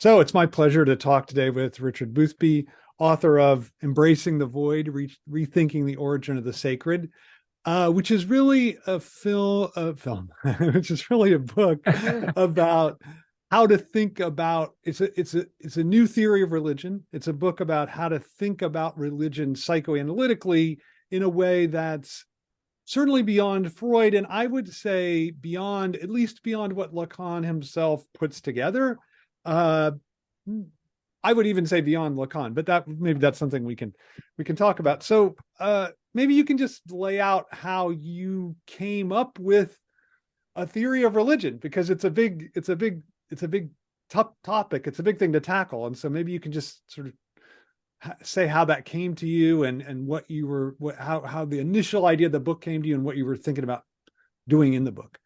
So it's my pleasure to talk today with Richard Boothby, author of Embracing the Void, Rethinking the Origin of the Sacred, which is really which is really a book about how to think about it's a new theory of religion. It's a book about how to think about religion psychoanalytically in a way that's certainly beyond Freud, and I would say beyond, at least beyond what Lacan himself puts together. Uh, I would even say beyond Lacan, but that maybe that's something we can talk about. So maybe you can just lay out how you came up with a theory of religion, because it's a big tough topic. It's a big thing to tackle, and so maybe you can just sort of say how that came to you, and what you were, how the initial idea of the book came to you, and what you were thinking about doing in the book.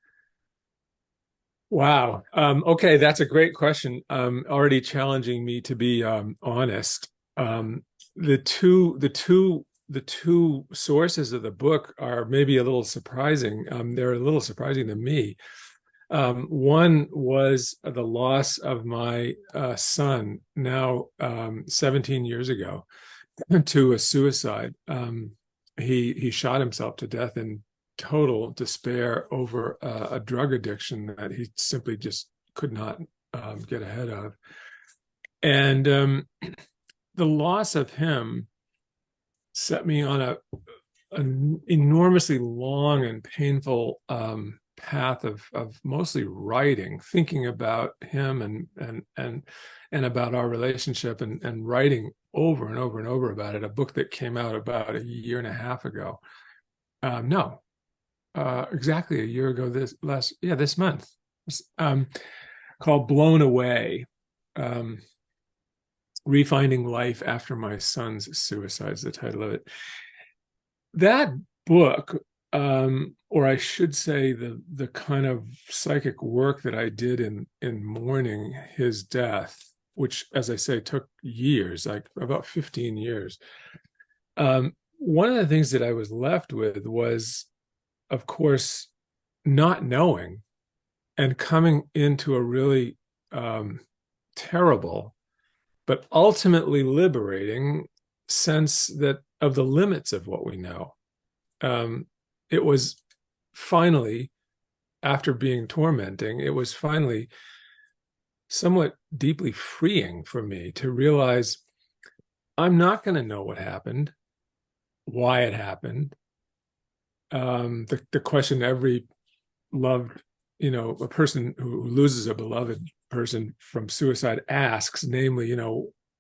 Wow. Okay, that's a great question. Already challenging me to be honest. The two sources of the book are maybe a little surprising. They're a little surprising to me. One was the loss of my son, now 17 years ago, to a suicide. He shot himself to death in total despair over a drug addiction that he simply just could not get ahead of. And the loss of him set me on an enormously long and painful path of mostly writing, thinking about him and about our relationship, and writing over and over and over about it. A book that came out about a year and a half ago. No, exactly a year ago, this month, called Blown Away, Refinding Life After My Son's Suicide is the title of it. That book, or I should say the kind of psychic work that I did in mourning his death, which, as I say, took years, like about 15 years. One of the things that I was left with was, of course, not knowing and coming into a really terrible but ultimately liberating sense that of the limits of what we know. It was finally, after being tormenting, it was finally somewhat deeply freeing for me to realize I'm not going to know what happened, why it happened. The question every loved, a person who loses a beloved person from suicide asks, namely,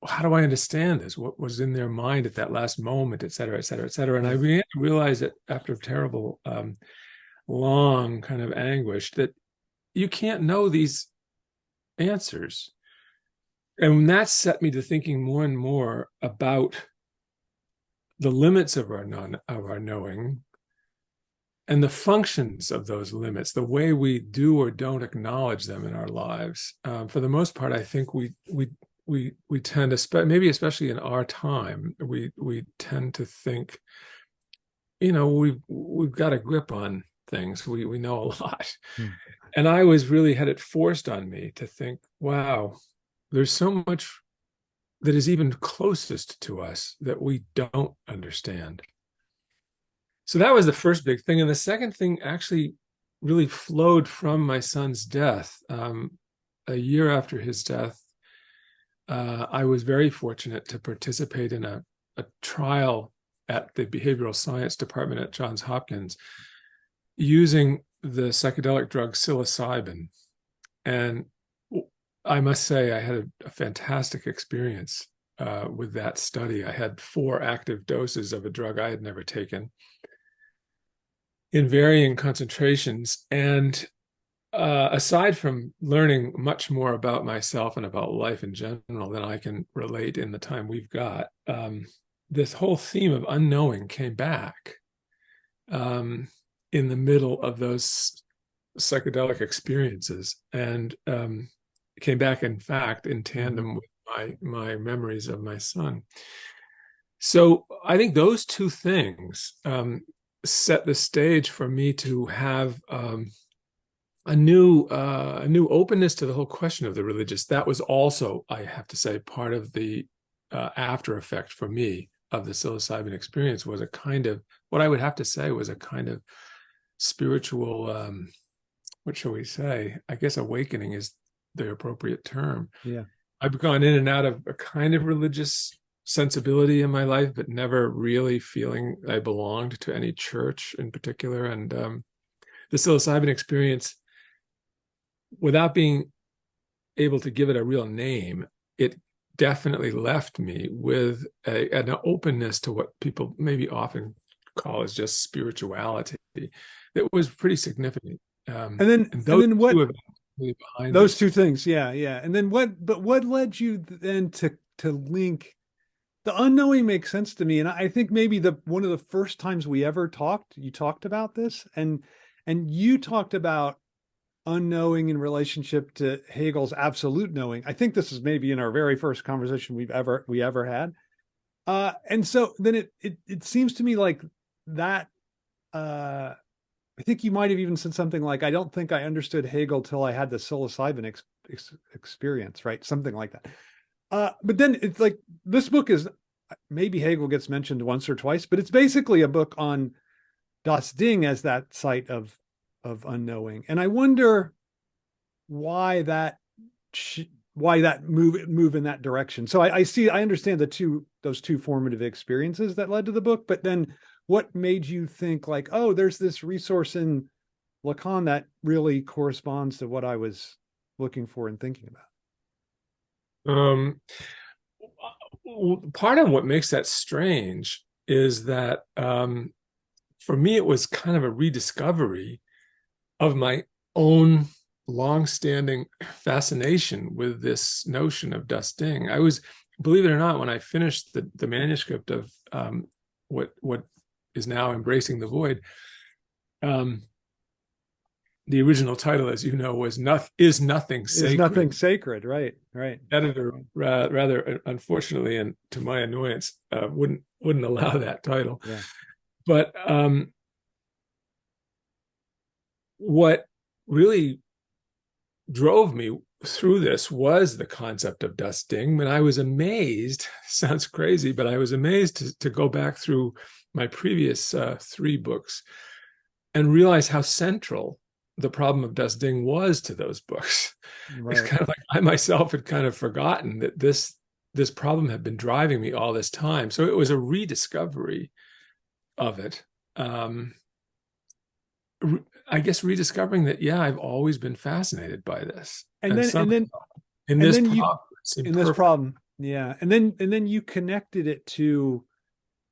how do I understand this? What was in their mind at that last moment, et cetera, et cetera, et cetera. And I realized that after terrible, long kind of anguish, that you can't know these answers. And that set me to thinking more and more about the limits of our knowing, and the functions of those limits, the way we do or don't acknowledge them in our lives. For the most part, I think we tend to, maybe especially in our time, we tend to think, we've got a grip on things. We know a lot. Hmm. And I was really had it forced on me to think, wow, there's so much that is even closest to us that we don't understand. So that was the first big thing. And the second thing actually really flowed from my son's death. A year after his death, I was very fortunate to participate in a trial at the behavioral science department at Johns Hopkins using the psychedelic drug psilocybin. And I must say I had a fantastic experience with that study. I had 4 active doses of a drug I had never taken in varying concentrations. And aside from learning much more about myself and about life in general than I can relate in the time we've got, this whole theme of unknowing came back in the middle of those psychedelic experiences, and came back, in fact, in tandem with my memories of my son. So I think those two things set the stage for me to have a new openness to the whole question of the religious. That was also, I have to say, part of the after effect for me of the psilocybin experience, was a kind of, what I would have to say was a kind of spiritual, what shall we say? I guess awakening is the appropriate term. Yeah. I've gone in and out of a kind of religious sensibility in my life, but never really feeling I belonged to any church in particular. And the psilocybin experience, without being able to give it a real name, it definitely left me with an openness to what people maybe often call as just spirituality that was pretty significant. And then what, really behind those this. two things. Yeah. Yeah. And then what led you then to link the unknowing? Makes sense to me. And I think maybe one of the first times we ever talked, you talked about this, and you talked about unknowing in relationship to Hegel's absolute knowing. I think this is maybe in our very first conversation we ever had. And so then it seems to me like that, I think you might have even said something like, I don't think I understood Hegel till I had the psilocybin experience, right? Something like that. But then it's like, this book is, maybe Hegel gets mentioned once or twice, but it's basically a book on Das Ding as that site of unknowing. And I wonder why that move in that direction. So I understand those two formative experiences that led to the book, but then what made you think like, oh, there's this resource in Lacan that really corresponds to what I was looking for and thinking about? Part of what makes that strange is that for me, it was kind of a rediscovery of my own longstanding fascination with this notion of Das Ding. I was, believe it or not, when I finished the manuscript of what is now Embracing the Void, the original title, as you know, was Is Nothing Sacred. Is Nothing Sacred, right. Editor, rather unfortunately, and to my annoyance, wouldn't allow that title. Yeah. But what really drove me through this was the concept of Das Ding. And I was amazed, sounds crazy, but I was amazed to go back through my previous 3 books and realize how central the problem of Das Ding was to those books. Right. It's kind of like I myself had kind of forgotten that this problem had been driving me all this time. So it was a rediscovery of it. I guess rediscovering that, yeah, I've always been fascinated by this. And then this problem. Yeah. And then you connected it to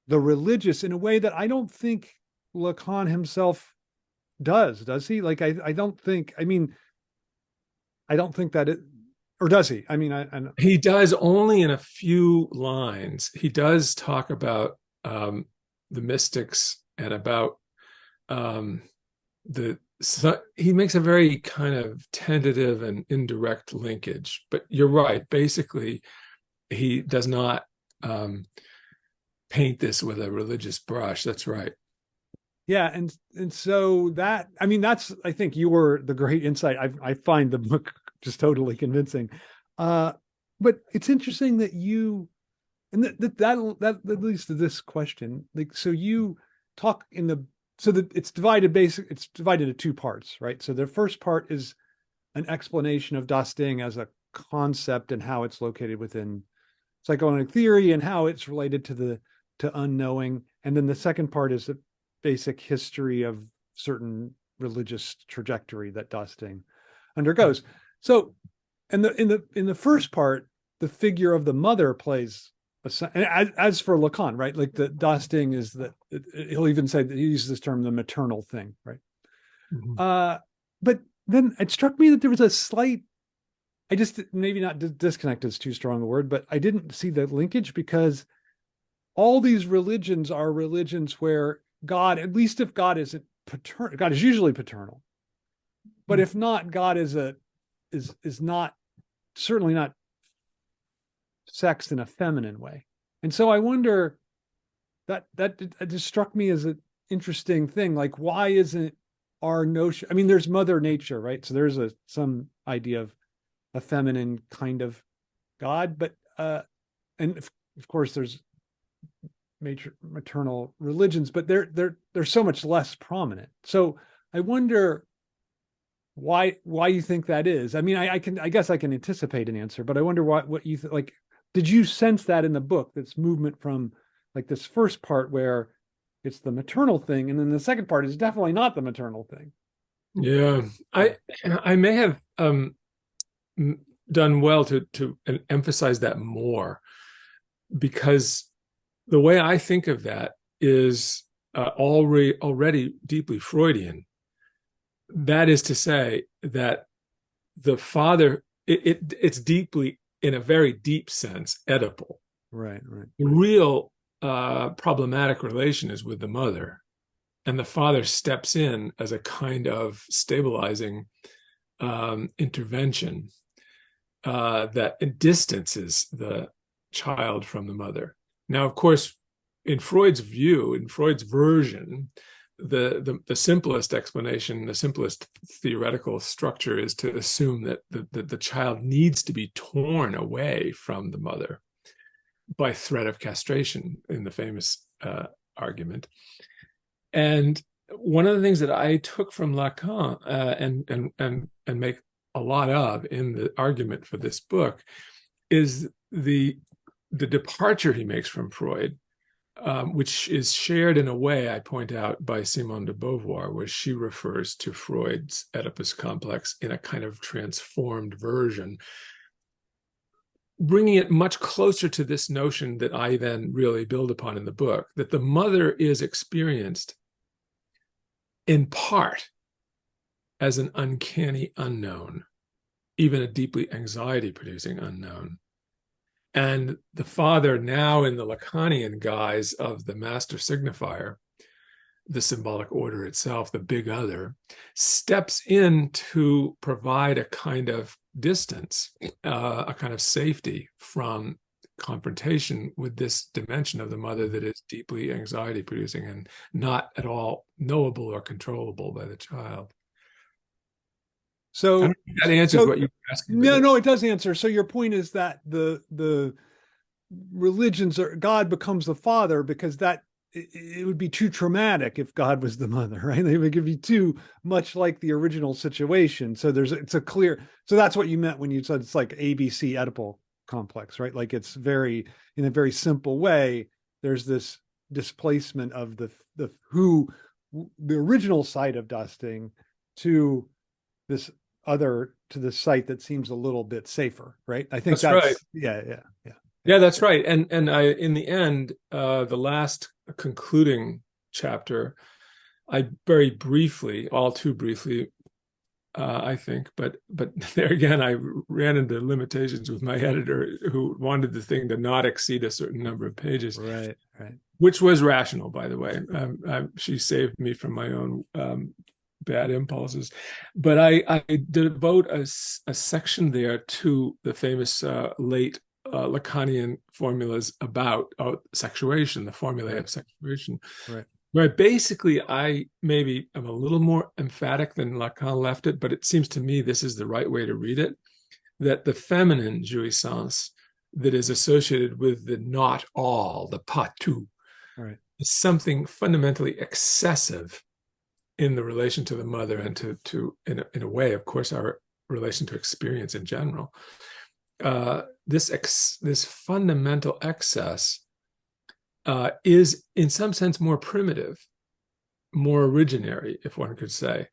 the religious in a way that I don't think Lacan himself does he? Like, I don't think that it, or does he? I mean, he does only in a few lines. He does talk about the mystics and about he makes a very kind of tentative and indirect linkage, but you're right. Basically, he does not paint this with a religious brush. That's right. Yeah, and so that, I mean, that's, I think you were the great insight. I find the book just totally convincing. But it's interesting that you, and that leads to this question. Like, so you talk so that it's divided into 2 parts, right? So the first part is an explanation of Das Ding as a concept and how it's located within psychoanalytic theory and how it's related to unknowing. And then the second part is a basic history of certain religious trajectory that Das Ding undergoes. So, in the first part, the figure of the mother plays as for Lacan, right? Like the Das Ding is that he'll even say that he uses this term, the maternal thing, right? Mm-hmm. But then it struck me that there was a slight, I just, maybe not disconnect is too strong a word, but I didn't see the linkage, because all these religions are religions where God, at least if God isn't paternal, God is usually paternal, but if not, God is not, certainly not sexed in a feminine way. And so I wonder, that just struck me as an interesting thing. Like, why isn't our notion, I mean, there's Mother Nature, right? So there's some idea of a feminine kind of God, but and of course there's maternal religions, but they're so much less prominent. So I wonder why you think that is. I mean, I guess I can anticipate an answer, but I wonder what you like. Did you sense that in the book, this movement from like this first part where it's the maternal thing, and then the second part is definitely not the maternal thing? Yeah, I may have done well to emphasize that more, because the way I think of that is already deeply Freudian. That is to say that the father, it's deeply, in a very deep sense, Oedipal. Right. The real problematic relation is with the mother, and the father steps in as a kind of stabilizing intervention that distances the child from the mother. Now, of course, in Freud's view, in Freud's version, the simplest explanation, the simplest theoretical structure is to assume that the child needs to be torn away from the mother by threat of castration, in the famous argument. And one of the things that I took from Lacan and make a lot of in the argument for this book is the departure he makes from Freud, which is shared in a way, I point out, by Simone de Beauvoir, where she refers to Freud's Oedipus complex in a kind of transformed version, bringing it much closer to this notion that I then really build upon in the book, that the mother is experienced in part as an uncanny unknown, even a deeply anxiety-producing unknown. And the father, now in the Lacanian guise of the master signifier, the symbolic order itself, the big other, steps in to provide a kind of distance, a kind of safety from confrontation with this dimension of the mother that is deeply anxiety producing and not at all knowable or controllable by the child. So that answers what you were asking. No, it does answer. So your point is that the religions or God becomes the father because that it would be too traumatic if God was the mother, right? They would be too much like the original situation. So it's a clear. So that's what you meant when you said it's like ABC Oedipal complex, right? Like it's very, in a very simple way, there's this displacement of the original site of dusting to this other, to the site that seems a little bit safer, right? I think that's right. Yeah, that's right. And I, in the end, the last concluding chapter, I very briefly, all too briefly, I think, but there again, I ran into limitations with my editor, who wanted the thing to not exceed a certain number of pages. Right. Which was rational, by the way. She saved me from my own bad impulses. But I devote a section there to the famous late Lacanian formulas about sexuation, the formulae of sexuation. Right. Where basically I maybe am a little more emphatic than Lacan left it, but it seems to me this is the right way to read it, that the feminine jouissance that is associated with the not all, the pas tout, right, is something fundamentally excessive in the relation to the mother and to in a way, of course, our relation to experience in general. This fundamental excess is in some sense more primitive, more originary, if one could say,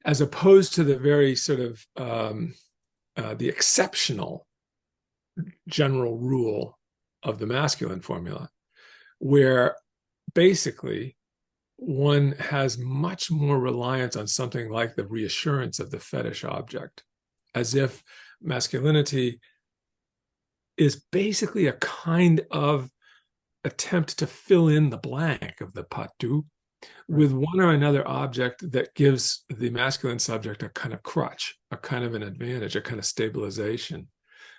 as opposed to the very sort of the exceptional general rule of the masculine formula, where basically one has much more reliance on something like the reassurance of the fetish object, as if masculinity is basically a kind of attempt to fill in the blank of the pas tout with one or another object that gives the masculine subject a kind of crutch, a kind of an advantage, a kind of stabilization.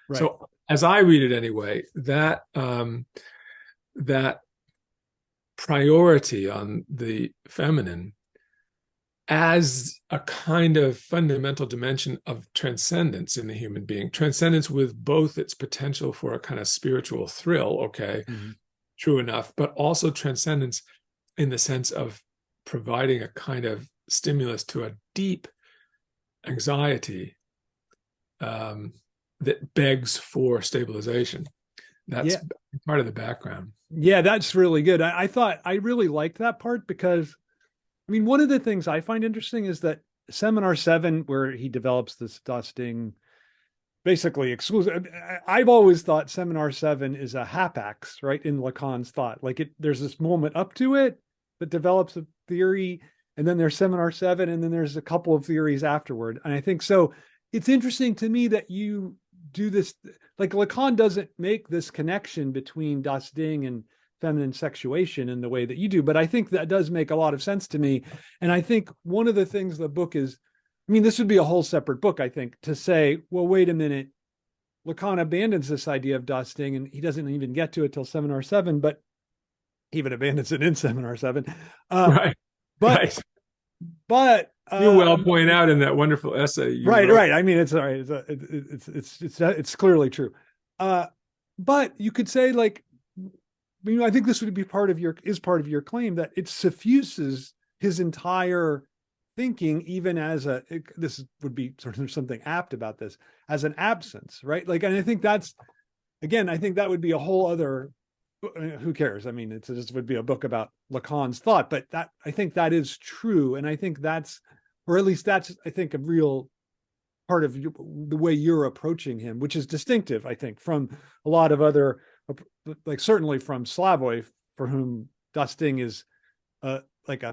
Right. So as I read it anyway, that that priority on the feminine as a kind of fundamental dimension of transcendence in the human being, transcendence with both its potential for a kind of spiritual thrill, okay, Mhm. true enough, but also transcendence in the sense of providing a kind of stimulus to a deep anxiety that begs for stabilization. That's Yeah. part of the background. Yeah, that's really good. I thought I really liked that part because, I mean, one of the things I find interesting is that Seminar 7, where he develops this dusting, basically exclusive. I've always thought Seminar 7 is a hapax, right, in Lacan's thought. Like there's this moment up to it that develops a theory, and then there's Seminar 7, and then there's a couple of theories afterward. And I think so. It's interesting to me that you do this. Like Lacan doesn't make this connection between Das Ding and feminine sexuation in the way that you do, but I think that does make a lot of sense to me. And I think one of the things the book is, I mean, this would be a whole separate book, I think, to say, well, wait a minute, Lacan abandons this idea of dusting, and he doesn't even get to it till Seminar 7, but he even abandons it in Seminar 7. Right, But, right. but You well point out in that wonderful essay you right, wrote. right. I mean, it's all right. It's clearly true. But you could say, like, you know, I think this would be part of your claim that it suffuses his entire thinking, even as this would be sort of something apt about this, as an absence, right? Like, and I think that's, again, I think that would be a whole other, who cares? I mean, this would be a book about Lacan's thought, but that, I think that is true. And I think that's, or at least that's, I think, a real part of the way you're approaching him, which is distinctive, I think, from a lot of other, like certainly from Slavoj, for whom dusting is like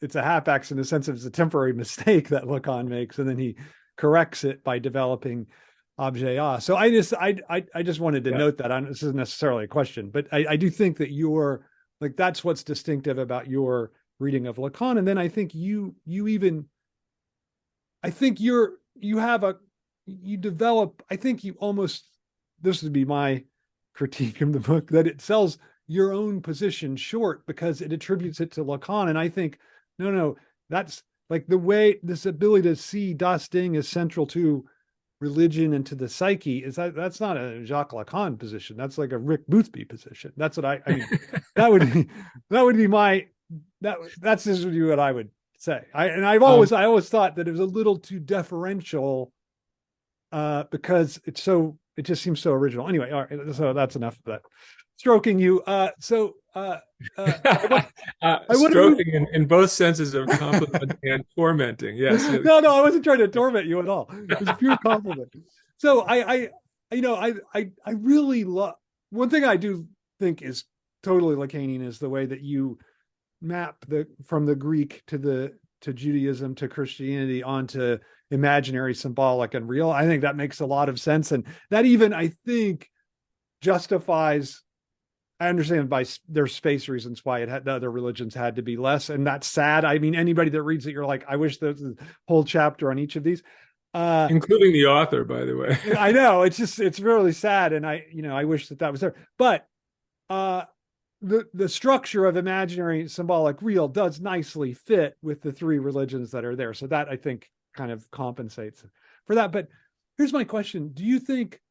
it's a hapax in the sense of it's a temporary mistake that Lacan makes, and then he corrects it by developing objet. So I just wanted to note that. This isn't necessarily a question, but I do think that you're like, that's what's distinctive about your reading of Lacan. And then I think you develop, I think you almost, this would be my critique of the book, that it sells your own position short because it attributes it to Lacan. And I think, no, that's like the way, this ability to see Das Ding as central to religion and to the psyche is that's not a Jacques Lacan position. That's like a Rick Boothby position. That's what I mean, that would be my, that's just what I would say. I always thought that it was a little too deferential because it just seems so original. Anyway, all right, so that's enough of that. Stroking you. I Stroking in both senses of compliment and tormenting. Yes. No, I wasn't trying to torment you at all. It was a pure compliment. So I really love, one thing I do think is totally Lacanian is the way that you map from the Greek to Judaism to Christianity onto imaginary, symbolic, and real. I think that makes a lot of sense, and that even, I think, justifies. I understand by there's space reasons why the other religions had to be less, and that's sad. I mean, anybody that reads it, you're like, I wish there's a whole chapter on each of these, including the author, by the way. I know, it's really sad, and I wish that was there, but the structure of imaginary, symbolic, real does nicely fit with the three religions that are there. So that, I think, kind of compensates for that. But here's my question: do you think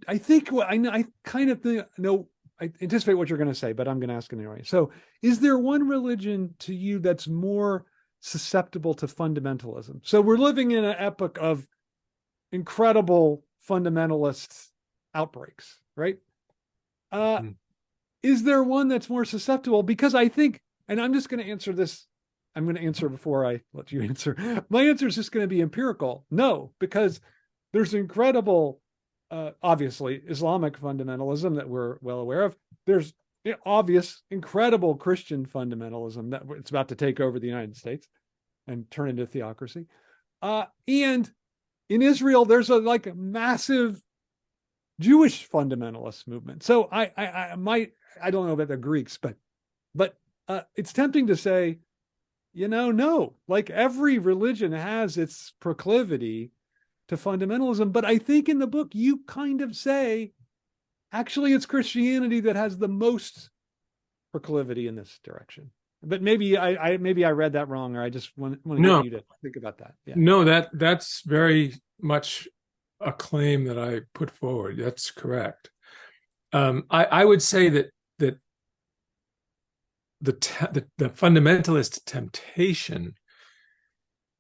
I think I kind of think, no, I anticipate what you're going to say, but I'm going to ask it anyway. So, is there one religion to you that's more susceptible to fundamentalism? So we're living in an epoch of incredible fundamentalist outbreaks, right? Is there one that's more susceptible? Because I think, and I'm just going to answer this, I'm going to answer before I let you answer. My answer is just going to be empirical. No, because there's incredible, obviously, Islamic fundamentalism that we're well aware of. There's obvious, incredible Christian fundamentalism that it's about to take over the United States and turn into theocracy. And in Israel, there's a massive Jewish fundamentalist movement. So I don't know about the Greeks, but it's tempting to say, no, like every religion has its proclivity to fundamentalism. But I think in the book, you kind of say, actually, it's Christianity that has the most proclivity in this direction. But maybe I read that wrong, or I just want to get No, you to think about that. Yeah. no, that's very much a claim that I put forward. That's correct. I would say that the fundamentalist temptation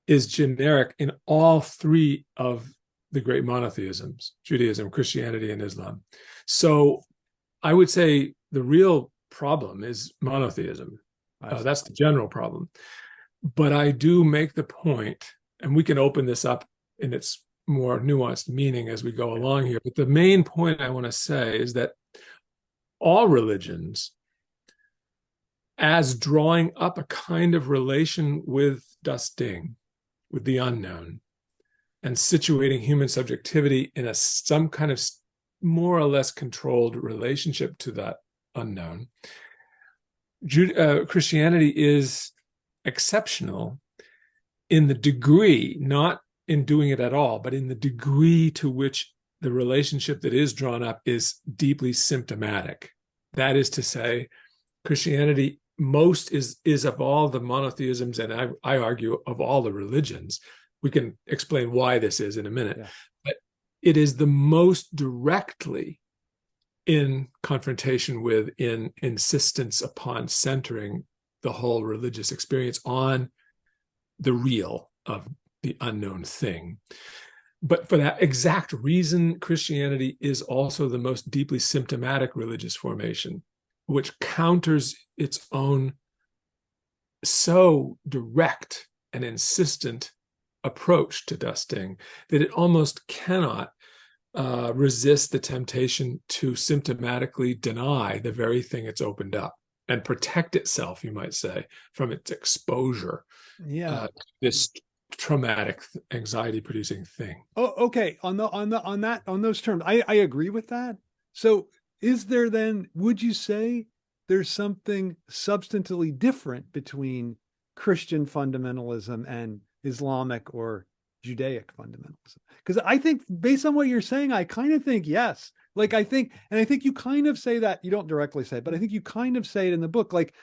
is generic in all three of the great monotheisms: Judaism, Christianity, and Islam. So I would say the real problem is monotheism. That's the general problem. But I do make the point, and we can open this up in its more nuanced meaning as we go along here. But the main point I want to say is that all religions, as drawing up a kind of relation with das Ding, with the unknown, and situating human subjectivity in some kind of more or less controlled relationship to that unknown. Christianity is exceptional in the degree, not in doing it at all, but in the degree to which the relationship that is drawn up is deeply symptomatic. That is to say, Christianity is of all the monotheisms, and I argue of all the religions. We can explain why this is in a minute, but it is the most directly in confrontation with, in insistence upon centering the whole religious experience on the real of the unknown thing. But for that exact reason, Christianity is also the most deeply symptomatic religious formation, which counters its own so direct and insistent approach to das Ding that it almost cannot resist the temptation to symptomatically deny the very thing it's opened up and protect itself, you might say, from its exposure. This traumatic, anxiety-producing thing. Oh, okay. On those terms, I agree with that. So, is there then? Would you say there's something substantively different between Christian fundamentalism and Islamic or Judaic fundamentalism? Because I think, based on what you're saying, I kind of think yes. Like I think you kind of say that. You don't directly say it, but I think you kind of say it in the book. Like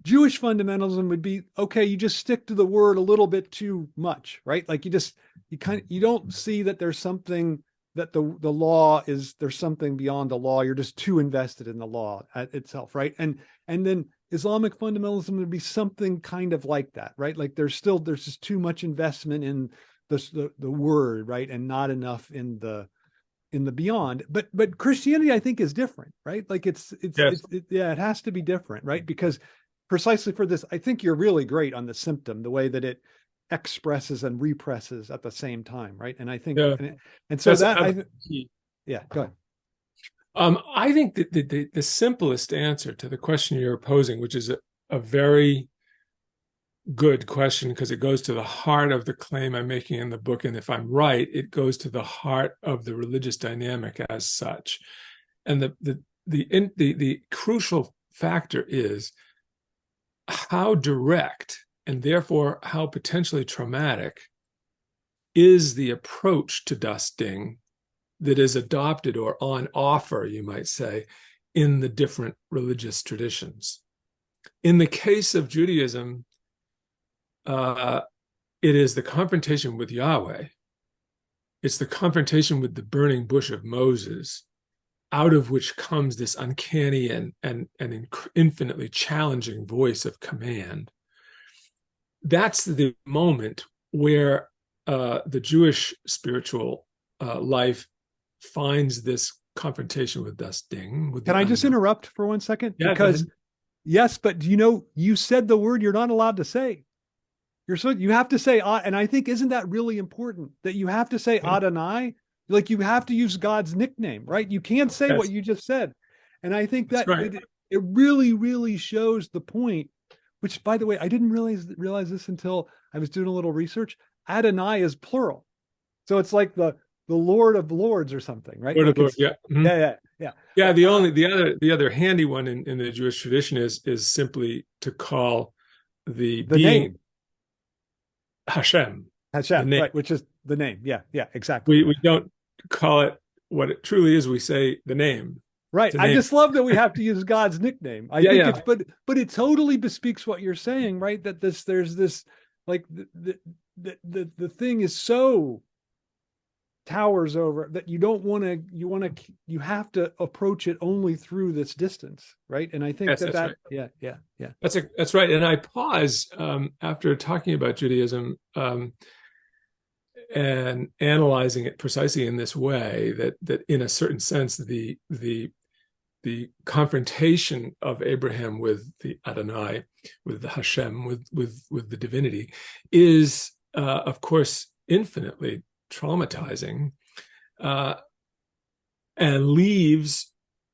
Jewish fundamentalism would be, okay, you just stick to the word a little bit too much, right? Like you don't see that there's something, that the law is, there's something beyond the law. You're just too invested in the law itself, right? And then Islamic fundamentalism would be something kind of like that, right? Like there's just too much investment in the word, right? And not enough in the beyond. But Christianity, I think, is different, right? Like it has to be different, right? Because precisely for this, I think you're really great on the symptom, the way that it expresses and represses at the same time, right? And I think, and so that, go ahead. I think that the simplest answer to the question you're posing, which is a very good question because it goes to the heart of the claim I'm making in the book, and if I'm right, it goes to the heart of the religious dynamic as such. And the crucial factor is how direct and therefore how potentially traumatic is the approach to das Ding that is adopted or on offer, you might say, in the different religious traditions. In the case of Judaism, it is the confrontation with Yahweh. It's the confrontation with the burning bush of Moses, out of which comes this uncanny and infinitely challenging voice of command. That's the moment where the Jewish spiritual life finds this confrontation with das Ding. Can I just interrupt for 1 second? Yeah, because yes, but you said the word you're not allowed to say. You have to say, and I think, isn't that really important that you have to say Adonai? Like you have to use God's nickname, right? You can't say what you just said. And I think that it really, really shows the point, which, by the way, I didn't realize this until I was doing a little research. Adonai is plural. So it's like the Lord of Lords or something, right? Lord of Lords, yeah. Mm-hmm. Yeah. The other handy one in the Jewish tradition is simply to call the being name. Hashem, right, which is the name. Yeah, exactly. We don't call it what it truly is. We say the name. Right. to I name. just love that we have to use God's nickname. I Yeah, think yeah. it's, but it totally bespeaks what you're saying, right? That there's this, like the thing is so towers over that you don't want to, you have to approach it only through this distance, right? And I think Yes, that's right. yeah. That's right. And I pause after talking about Judaism and analyzing it precisely in this way, that in a certain sense the confrontation of Abraham with the Adonai, with the Hashem, with the divinity, is of course infinitely traumatizing, and leaves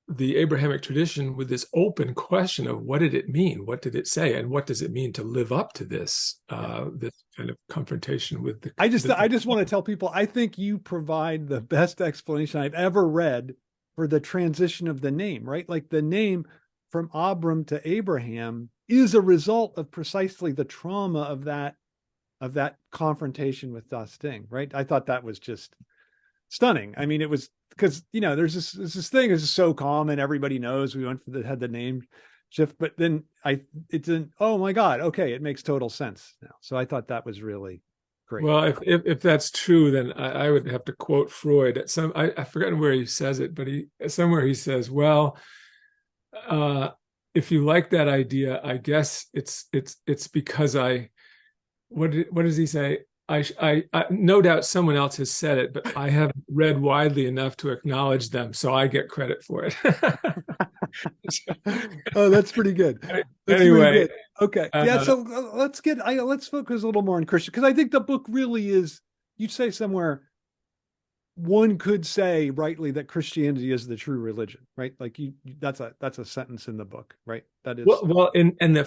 the Abrahamic tradition with this open question of what did it mean, what did it say, and what does it mean to live up to this this kind of confrontation with the. I just want to tell people, I think you provide the best explanation I've ever read for the transition of the name, right? Like the name from Abram to Abraham is a result of precisely the trauma of that confrontation with Das Ding, right? I thought that was just stunning. I mean, it was because, there's this thing is so common, everybody knows we had the name shift, but then oh my God, okay, it makes total sense now. So I thought that was really great. Well, if that's true, then I would have to quote Freud at some. I've forgotten where he says it, but somewhere he says, "Well, if you like that idea, I guess it's because I." What does he say? I no doubt someone else has said it, but I haven't read widely enough to acknowledge them, so I get credit for it. Oh, that's pretty good. That's anyway, pretty good. Okay, yeah. So let's focus a little more on Christian, because I think the book really is. You'd say somewhere, one could say rightly that Christianity is the true religion, right? Like that's a sentence in the book, right? That is well, and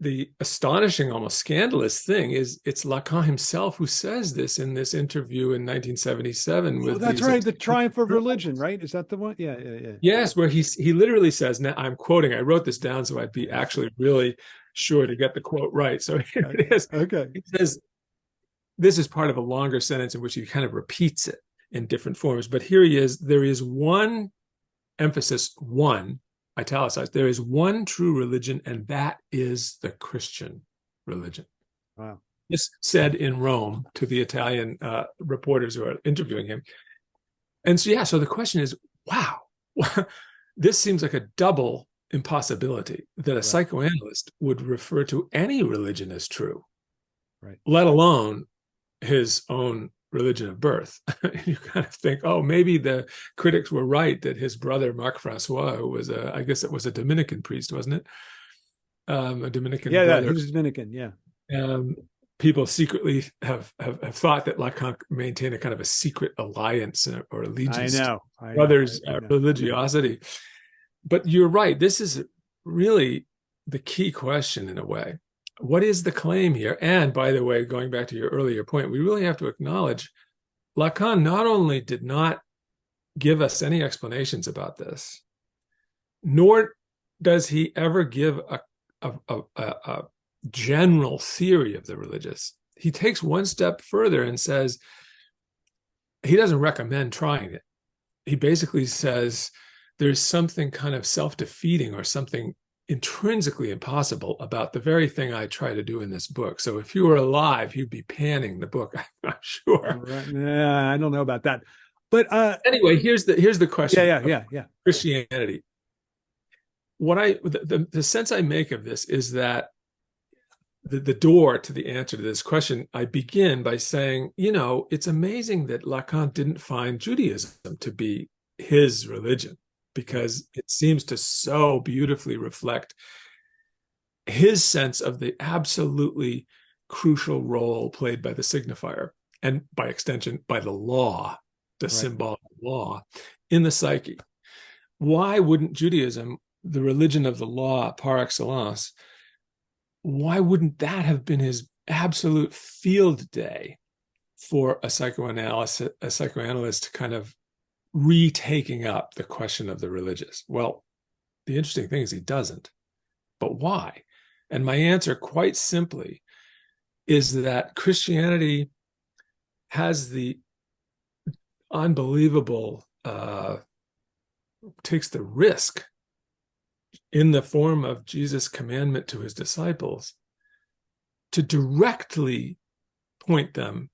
the astonishing, almost scandalous thing is it's Lacan himself who says this in this interview in 1977 with. Oh, that's right. The Triumph of Religion, right? Is that the one? Yeah. Yes, where he literally says, now I'm quoting, I wrote this down so I'd be actually really sure to get the quote right. So here it is. Okay. He says, this is part of a longer sentence in which he kind of repeats it in different forms. But here he is. There is one emphasis, one, italicized, there is one true religion, and that is the Christian religion. Wow. This said in Rome to the Italian reporters who are interviewing him. And so, so the question is, wow, this seems like a double impossibility that a psychoanalyst would refer to any religion as true, right? Let alone his own religion of birth. You kind of think, oh, maybe the critics were right that his brother Marc Francois, who was I guess it was a Dominican priest, wasn't it? A Dominican brother. He was Dominican. Yeah. People secretly have thought that Lacan maintained a kind of a secret alliance or allegiance to brothers' religiosity. But you're right. This is really the key question in a way. What is the claim here? And by the way, going back to your earlier point, we really have to acknowledge Lacan not only did not give us any explanations about this, nor does he ever give a general theory of the religious. He takes one step further and says he doesn't recommend trying it. He basically says there's something kind of self-defeating or something intrinsically impossible about the very thing I try to do in this book. So if you were alive, you'd be panning the book, I'm sure. Yeah, I don't know about that. But anyway, here's the question. Yeah. Christianity. The sense I make of this is that the door to the answer to this question, I begin by saying, it's amazing that Lacan didn't find Judaism to be his religion, because it seems to so beautifully reflect his sense of the absolutely crucial role played by the signifier, and by extension, by the law, the symbolic law in the psyche. Why wouldn't Judaism, the religion of the law par excellence, why wouldn't that have been his absolute field day for a psychoanalyst kind of retaking up the question of the religious? Well, the interesting thing is he doesn't. But why? And my answer, quite simply, is that Christianity has the unbelievable takes the risk in the form of Jesus' commandment to his disciples to directly point them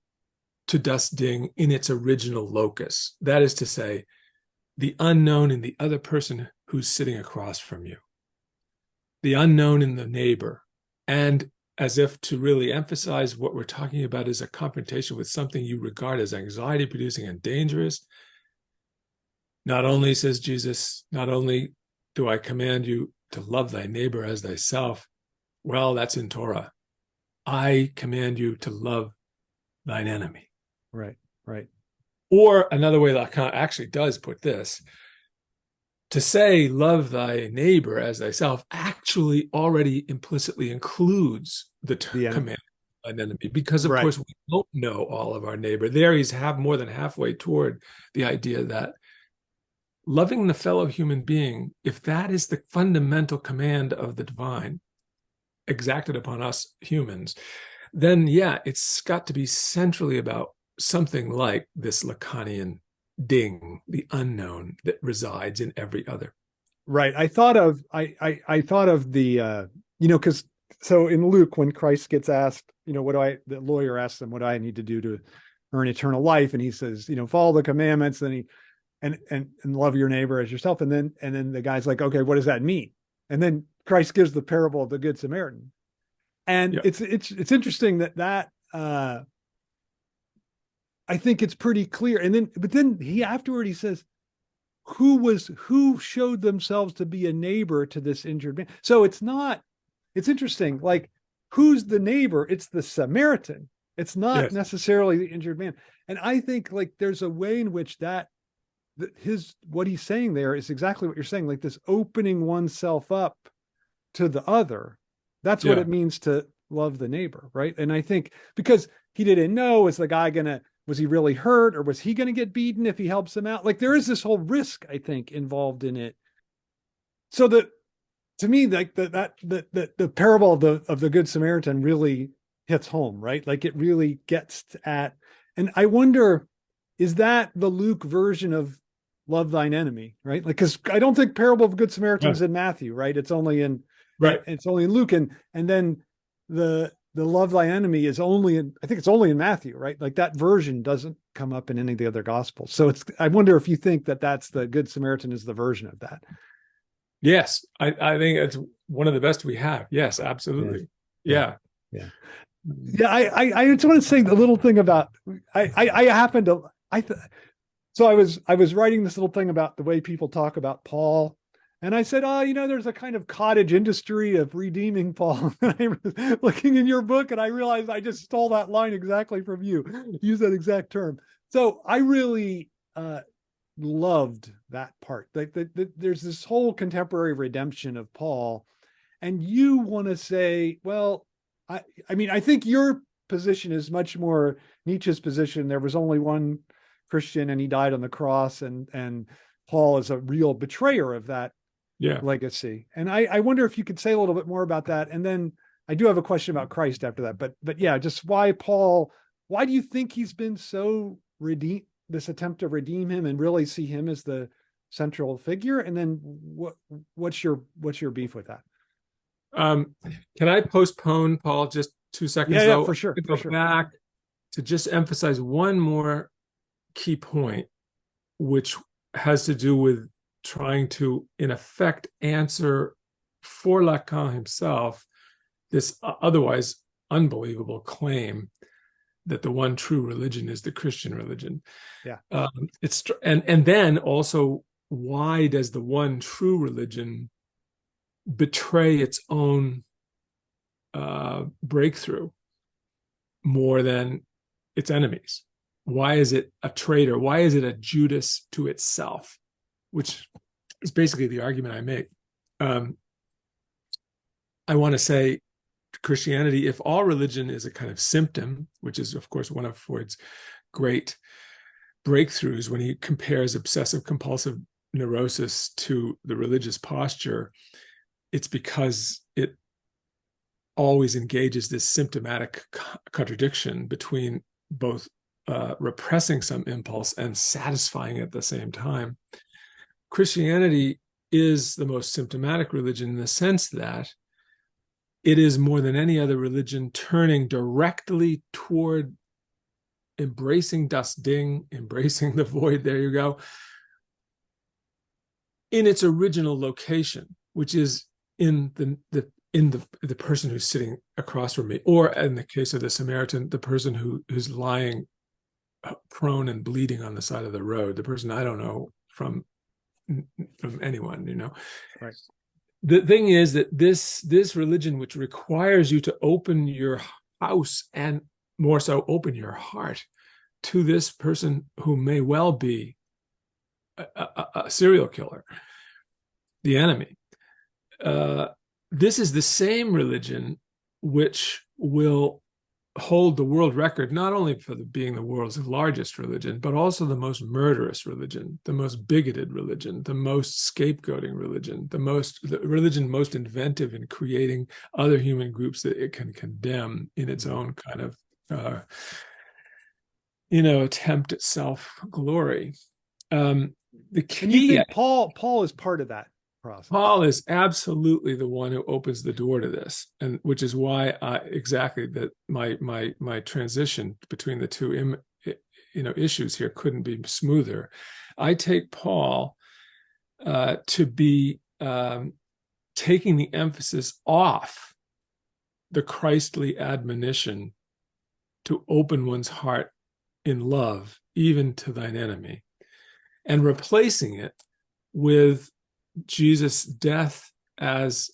to das Ding in its original locus. That is to say, the unknown in the other person who's sitting across from you, the unknown in the neighbor. And as if to really emphasize what we're talking about is a confrontation with something you regard as anxiety producing and dangerous. Not only, says Jesus, not only do I command you to love thy neighbor as thyself, well, that's in Torah. I command you to love thine enemy. Right, right. Or another way that actually does put this, to say love thy neighbor as thyself actually already implicitly includes the command of thine enemy, because of course we don't know all of our neighbor. There he's more than halfway toward the idea that loving the fellow human being, if that is the fundamental command of the divine exacted upon us humans, then yeah, it's got to be centrally about something like this Lacanian ding, the unknown that resides in every other. Right. I thought of the because so in Luke, when Christ gets asked, the lawyer asks him, what do I need to do to earn eternal life? And he says, follow the commandments, and love your neighbor as yourself. And then the guy's like, okay, what does that mean? And then Christ gives the parable of the Good Samaritan. And it's interesting that I think it's pretty clear. But then he says, who showed themselves to be a neighbor to this injured man? So it's interesting. Like, who's the neighbor? It's the Samaritan. It's not necessarily the injured man. And I think like there's a way in which what he's saying there is exactly what you're saying, like this opening oneself up to the other. That's what it means to love the neighbor, right? And I think because he didn't know, was he really hurt, or was he going to get beaten if he helps him out? Like there is this whole risk, I think, involved in it. So to me, like the parable of the Good Samaritan really hits home, right? Like it really gets at, and I wonder, is that the Luke version of love thine enemy, right? Like, because I don't think parable of Good Samaritans in Matthew, right? It's only in Luke, and then the love thy enemy is only I think it's only in Matthew, right? Like that version doesn't come up in any of the other gospels. So I wonder if you think that's the Good Samaritan is the version of that. Yes, I think it's one of the best we have. Yes, absolutely. Yeah. I just want to say the little thing about so I was writing this little thing about the way people talk about Paul. And I said, there's a kind of cottage industry of redeeming Paul. And I was looking in your book, and I realized I just stole that line exactly from you. Use that exact term. So I really loved that part. There's this whole contemporary redemption of Paul. And you want to say, well, I think your position is much more Nietzsche's position. There was only one Christian, and he died on the cross, and Paul is a real betrayer of that legacy. And I wonder if you could say a little bit more about that. And then I do have a question about Christ after that. But yeah, just why Paul? Why do you think he's been so this attempt to redeem him and really see him as the central figure? And then what's your beef with that? Can I postpone, Paul, just 2 seconds? Yeah, for sure. Go back to just emphasize one more key point, which has to do with trying to, in effect, answer for Lacan himself this otherwise unbelievable claim that the one true religion is the Christian religion. Yeah. And then also, why does the one true religion betray its own breakthrough more than its enemies? Why is it a traitor? Why is it a Judas to itself? Which is basically the argument I make. I want to say Christianity, if all religion is a kind of symptom, which is, of course, one of Freud's great breakthroughs when he compares obsessive compulsive neurosis to the religious posture, it's because it always engages this symptomatic contradiction between both repressing some impulse and satisfying it at the same time. Christianity is the most symptomatic religion in the sense that it is more than any other religion turning directly toward embracing das Ding, embracing the void, there you go, in its original location, which is in the person who's sitting across from me, or in the case of the Samaritan, the person who's lying prone and bleeding on the side of the road, the person I don't know from anyone, you know. Right. The thing is that this religion, which requires you to open your house and more so open your heart to this person who may well be a serial killer, the enemy. This is the same religion which will hold the world record, not only for being the world's largest religion, but also the most murderous religion, the most bigoted religion, the most scapegoating religion, the religion most inventive in creating other human groups that it can condemn in its own kind of, attempt at self-glory. The key, and you think Paul is part of that process? Paul is absolutely the one who opens the door to this, and which is why my transition between the two issues here couldn't be smoother. I take Paul to be taking the emphasis off the Christly admonition to open one's heart in love, even to thine enemy, and replacing it with Jesus' death as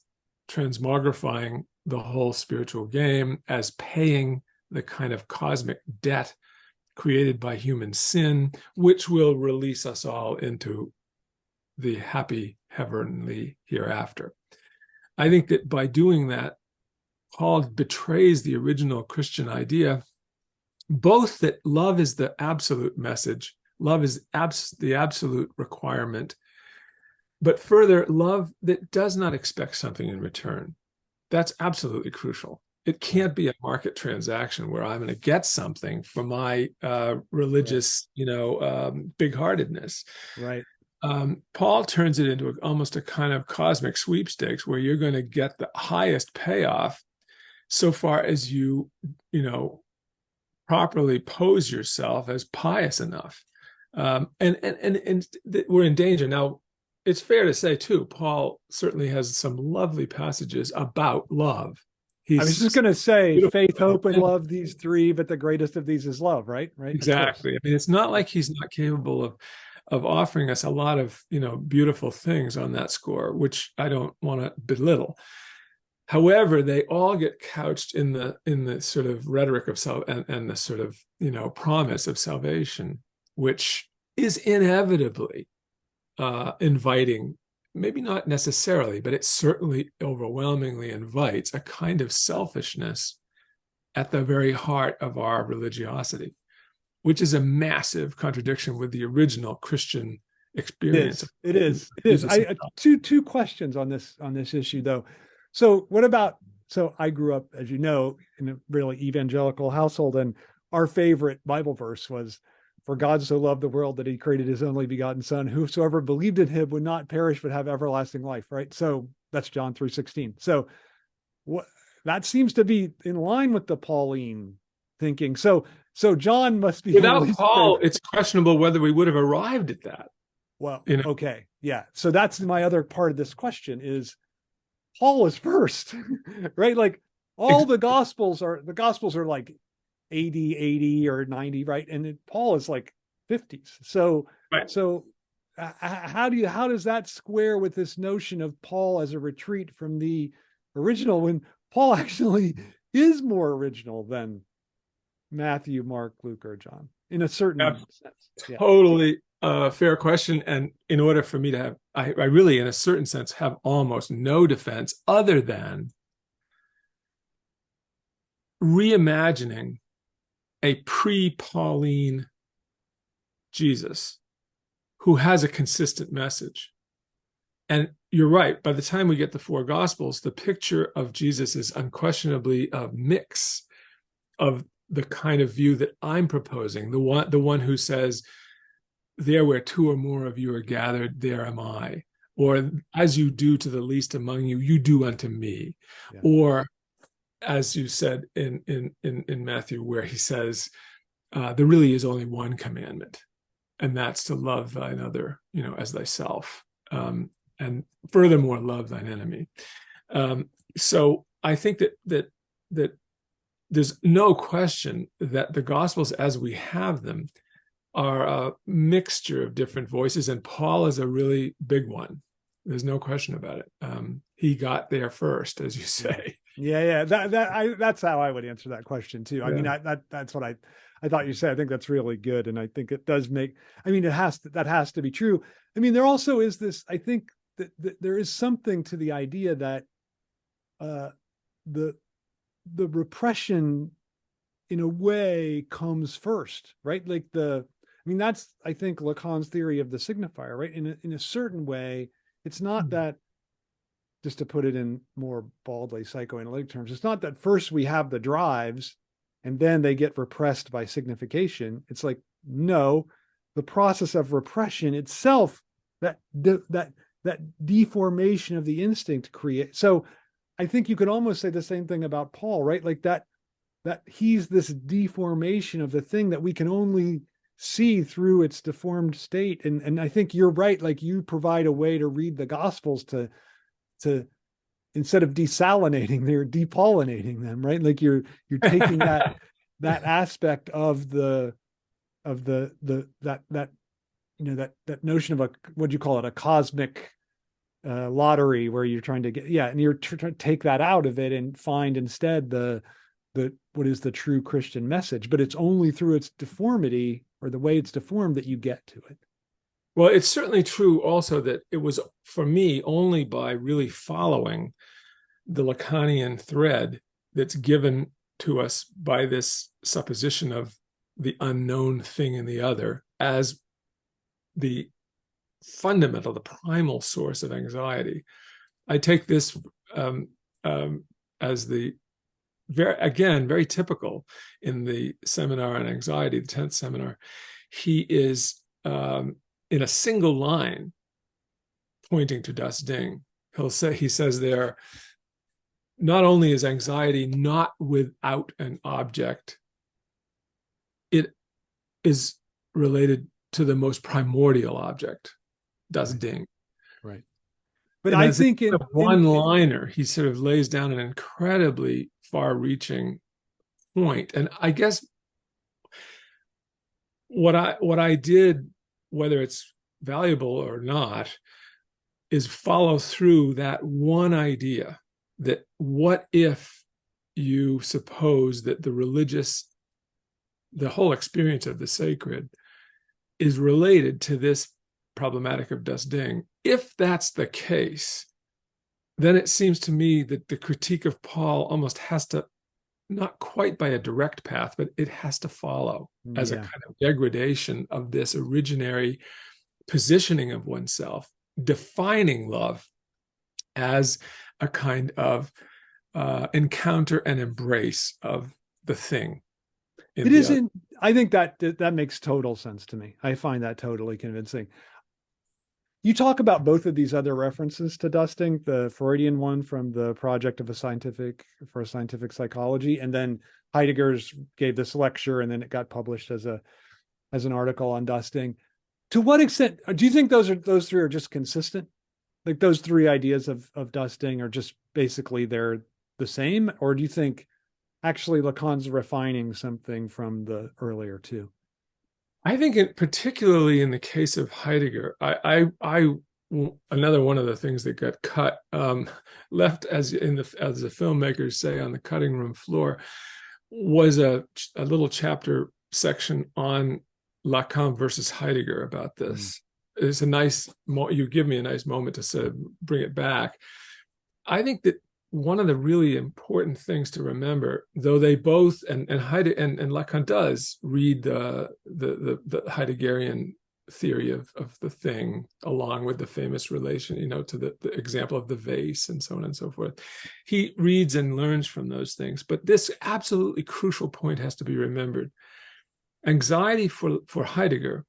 transmogrifying the whole spiritual game, as paying the kind of cosmic debt created by human sin, which will release us all into the happy heavenly hereafter. I think that by doing that, Paul betrays the original Christian idea, both that love is the absolute message, love is the absolute requirement, but further, love that does not expect something in return. That's absolutely crucial. It can't be a market transaction where I'm going to get something for my religious, big-heartedness. Right. Paul turns it into almost a kind of cosmic sweepstakes where you're going to get the highest payoff so far as you properly pose yourself as pious enough. And we're in danger. Now, it's fair to say, too, Paul certainly has some lovely passages about love. I was just going to say, faith, hope, and love, these three, but the greatest of these is love, right? Right. Exactly. I mean, it's not like he's not capable of offering us a lot of, beautiful things on that score, which I don't want to belittle. However, they all get couched in the sort of rhetoric of and the sort of, promise of salvation, which is inevitably inviting, maybe not necessarily, but it certainly overwhelmingly invites a kind of selfishness at the very heart of our religiosity, which is a massive contradiction with the original Christian experience. It is. I two questions on this issue, though. So I grew up, as you know, in a really evangelical household, and our favorite Bible verse was, "For God so loved the world that he created his only begotten son, whosoever believed in him would not perish but have everlasting life," right? So that's John 3:16. So that seems to be in line with the Pauline thinking. So John must be, without Paul, it's questionable whether we would have arrived at that. Well, okay. Yeah. So that's my other part of this question is, Paul is first, right? Like all the gospels are like 80 or 90, right? And Paul is like 50s. So, right. So how does that square with this notion of Paul as a retreat from the original, when Paul actually is more original than Matthew, Mark, Luke, or John in a certain sense? Yeah. Totally fair question. And in order for me to have, I really, in a certain sense, have almost no defense other than reimagining a pre-Pauline Jesus who has a consistent message. And you're right, by the time we get the four Gospels, the picture of Jesus is unquestionably a mix of the kind of view that I'm proposing, the one who says there where two or more of you are gathered, there am I. Or as you do to the least among you, you do unto me. Yeah. Or as you said in Matthew, where he says, there really is only one commandment, and that's to love thine other, as thyself. And furthermore, love thine enemy. So I think that there's no question that the Gospels as we have them are a mixture of different voices, and Paul is a really big one. There's no question about it. He got there first, as you say. Yeah. That's how I would answer that question too. Yeah. I mean, that's what I thought you said. I think that's really good, and I think it does make. I mean, that has to be true. I mean, there also is this. I think that there is something to the idea that the repression, in a way, comes first, right? Like that's, I think, Lacan's theory of the signifier, right? In a certain way, it's not that, just to put it in more baldly psychoanalytic terms, it's not that first we have the drives and then they get repressed by signification. It's like, no, the process of repression itself, that deformation of the instinct create. So I think you could almost say the same thing about Paul, right? Like that he's this deformation of the thing that we can only see through its deformed state. And I think you're right. Like, you provide a way to read the Gospels to instead of desalinating, they're depollinating them, right? Like you're taking that aspect of that notion of what'd you call it? A cosmic lottery, where you're trying to get, and you're trying to take that out of it and find instead what is the true Christian message. But it's only through its deformity, or the way it's deformed, that you get to it. Well, it's certainly true also that it was, for me, only by really following the Lacanian thread that's given to us by this supposition of the unknown thing in the other as the fundamental, the primal source of anxiety. I take this as the very typical in the seminar on anxiety, the 10th seminar. He is in a single line pointing to Das Ding. He says there, not only is anxiety not without an object, it is related to the most primordial object, Das Ding. Right. But and I think in one-liner, he sort of lays down an incredibly far-reaching point. And I guess what I did, whether it's valuable or not, is follow through that one idea, that what if you suppose that the whole experience of the sacred is related to this problematic of Das Ding. If that's the case, then it seems to me that the critique of Paul almost has to, not quite by a direct path, but it has to follow as a kind of degradation of this originary positioning of oneself, defining love as a kind of encounter and embrace of the thing. It isn't. I think that makes total sense to me. I find that totally convincing. You talk about both of these other references to dusting, the Freudian one from the Project of Scientific Psychology, and then Heidegger's gave this lecture, and then it got published as an article on dusting. To what extent do you think those three are just consistent? Like those three ideas of dusting are just basically they're the same, or do you think actually Lacan's refining something from the earlier two? I think particularly in the case of Heidegger, I another one of the things that got cut, left as the filmmakers say on the cutting room floor, was a little chapter section on Lacan versus Heidegger about this. It's a nice, you give me a nice moment to sort of bring it back. I think that one of the really important things to remember, though they both, and Lacan does read the Heideggerian theory of the thing, along with the famous relation, to the example of the vase and so on and so forth. He reads and learns from those things. But this absolutely crucial point has to be remembered. Anxiety for Heidegger